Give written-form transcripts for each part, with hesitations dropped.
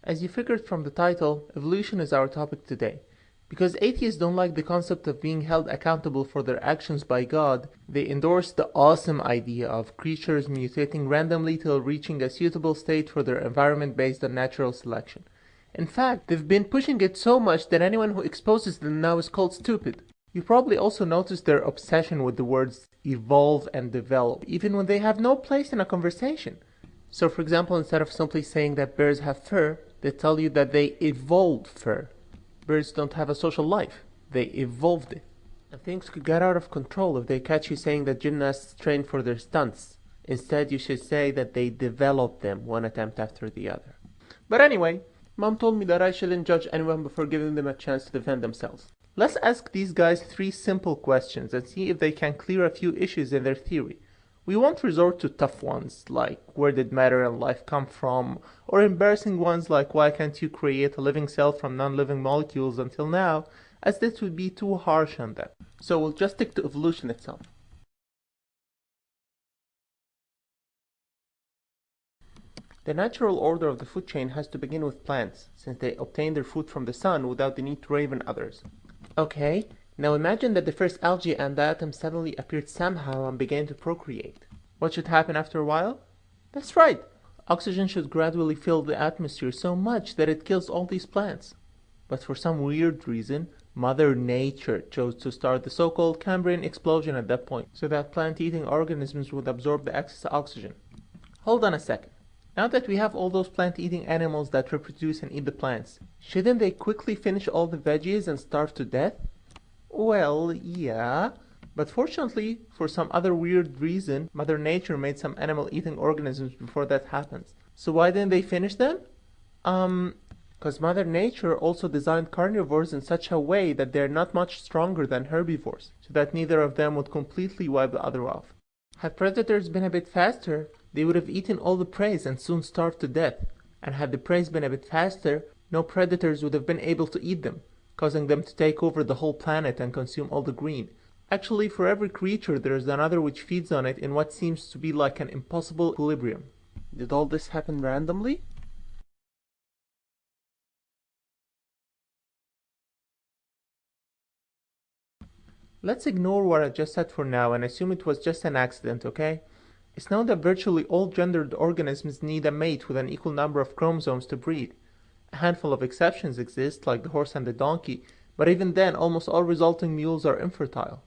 As you figured from the title, evolution is our topic today. Because atheists don't like the concept of being held accountable for their actions by God, they endorse the awesome idea of creatures mutating randomly till reaching a suitable state for their environment based on natural selection. In fact, they've been pushing it so much that anyone who exposes them now is called stupid. You probably also noticed their obsession with the words evolve and develop, even when they have no place in a conversation. So for example, instead of simply saying that bears have fur, they tell you that they evolved fur. Birds don't have a social life. They evolved it. And things could get out of control if they catch you saying that gymnasts train for their stunts. Instead, you should say that they developed them one attempt after the other. But anyway, Mom told me that I shouldn't judge anyone before giving them a chance to defend themselves. Let's ask these guys 3 simple questions and see if they can clear a few issues in their theory. We won't resort to tough ones, like where did matter and life come from, or embarrassing ones like why can't you create a living cell from non-living molecules until now, as this would be too harsh on them. So we'll just stick to evolution itself. The natural order of the food chain has to begin with plants, since they obtain their food from the sun without the need to raven others. Okay, now imagine that the first algae and diatom suddenly appeared somehow and began to procreate. What should happen after a while? That's right! Oxygen should gradually fill the atmosphere so much that it kills all these plants. But for some weird reason, Mother Nature chose to start the so-called Cambrian explosion at that point, so that plant-eating organisms would absorb the excess oxygen. Hold on a second. Now that we have all those plant-eating animals that reproduce and eat the plants, shouldn't they quickly finish all the veggies and starve to death? Well, yeah, but fortunately, for some other weird reason, Mother Nature made some animal-eating organisms before that happens. So why didn't they finish them? Because Mother Nature also designed carnivores in such a way that they're not much stronger than herbivores, so that neither of them would completely wipe the other off. Had predators been a bit faster, they would have eaten all the prey and soon starved to death, and had the prey been a bit faster, no predators would have been able to eat them, causing them to take over the whole planet and consume all the green. Actually, for every creature there is another which feeds on it in what seems to be like an impossible equilibrium. Did all this happen randomly? Let's ignore what I just said for now and assume it was just an accident, okay? It's known that virtually all gendered organisms need a mate with an equal number of chromosomes to breed. A handful of exceptions exist, like the horse and the donkey, but even then almost all resulting mules are infertile.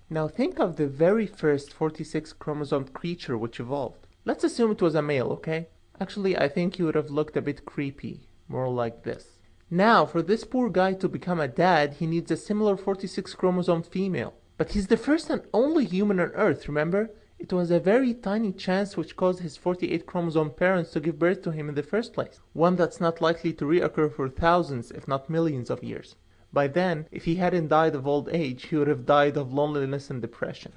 Now think of the very first 46 chromosomed creature which evolved. Let's assume it was a male, okay? Actually, I think he would have looked a bit creepy, more like this. Now, for this poor guy to become a dad, he needs a similar 46 chromosome female. But he's the first and only human on Earth, remember? It was a very tiny chance which caused his 48 chromosome parents to give birth to him in the first place, one that's not likely to reoccur for thousands, if not millions of years. By then, if he hadn't died of old age, he would have died of loneliness and depression.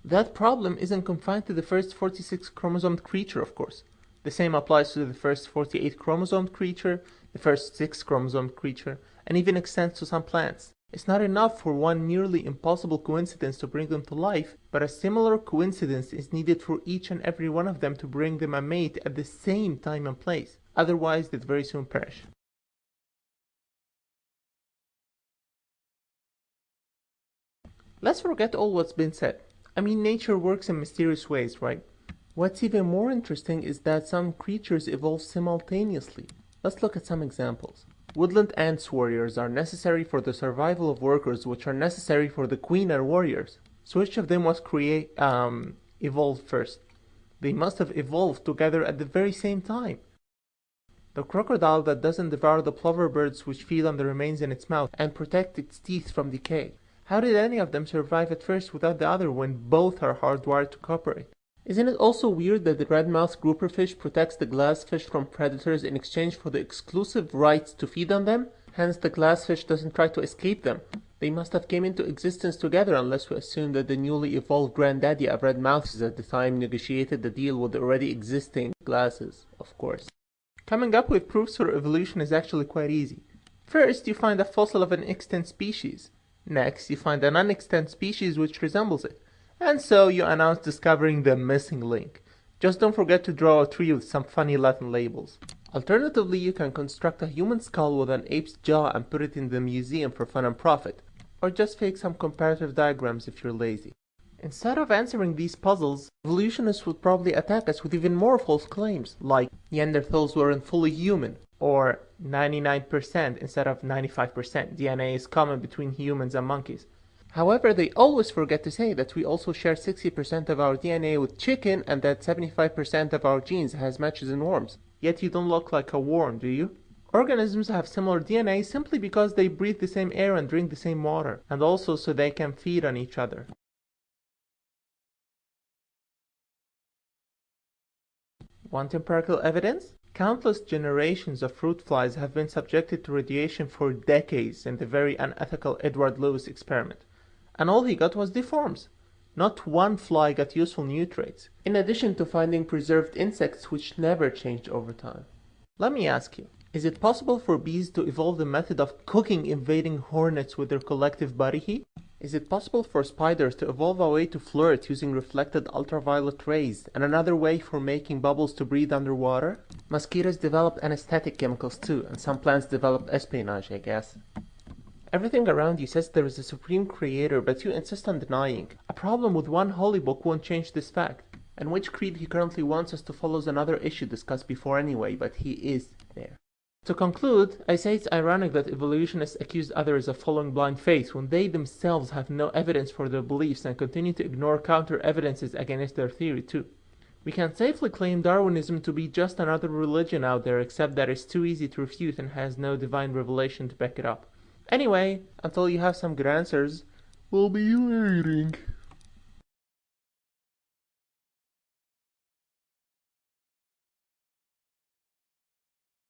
That problem isn't confined to the first 46 chromosomed creature, of course. The same applies to the first 48 chromosomed creature, the first 6 chromosomed creature, and even extends to some plants. It's not enough for one nearly impossible coincidence to bring them to life, but a similar coincidence is needed for each and every one of them to bring them a mate at the same time and place. Otherwise, they'd very soon perish. Let's forget all what's been said. I mean, nature works in mysterious ways, right? What's even more interesting is that some creatures evolve simultaneously. Let's look at some examples. Woodland ants warriors are necessary for the survival of workers, which are necessary for the queen and warriors. So which of them was evolved first? They must have evolved together at the very same time. The crocodile that doesn't devour the plover birds which feed on the remains in its mouth and protect its teeth from decay. How did any of them survive at first without the other when both are hardwired to cooperate? Isn't it also weird that the red-mouthed grouper fish protects the glassfish from predators in exchange for the exclusive rights to feed on them? Hence the glassfish doesn't try to escape them. They must have came into existence together unless we assume that the newly evolved granddaddy of red-mouths at the time negotiated the deal with the already existing glasses, of course. Coming up with proofs for evolution is actually quite easy. First, you find a fossil of an extant species. Next, you find a non-extant species which resembles it. And so you announce discovering the missing link. Just don't forget to draw a tree with some funny Latin labels. Alternatively, you can construct a human skull with an ape's jaw and put it in the museum for fun and profit, or just fake some comparative diagrams if you're lazy. Instead of answering these puzzles, evolutionists would probably attack us with even more false claims, like Neanderthals weren't fully human, or 99% instead of 95% DNA is common between humans and monkeys. However, they always forget to say that we also share 60% of our DNA with chicken and that 75% of our genes has matches in worms. Yet you don't look like a worm, do you? Organisms have similar DNA simply because they breathe the same air and drink the same water, and also so they can feed on each other. Want empirical evidence? Countless generations of fruit flies have been subjected to radiation for decades in the very unethical Edward Lewis experiment. And all he got was deforms. Not one fly got useful nutrients, in addition to finding preserved insects which never changed over time. Let me ask you, is it possible for bees to evolve the method of cooking invading hornets with their collective body heat? Is it possible for spiders to evolve a way to flirt using reflected ultraviolet rays, and another way for making bubbles to breathe underwater? Mosquitoes developed anesthetic chemicals too, and some plants developed espionage, I guess. Everything around you says there is a supreme creator, but you insist on denying. A problem with one holy book won't change this fact. And which creed he currently wants us to follow is another issue discussed before anyway, but he is there. To conclude, I say it's ironic that evolutionists accuse others of following blind faith when they themselves have no evidence for their beliefs and continue to ignore counter-evidences against their theory too. We can safely claim Darwinism to be just another religion out there, except that it's too easy to refute and has no divine revelation to back it up. Anyway, until you have some good answers, we'll be waiting.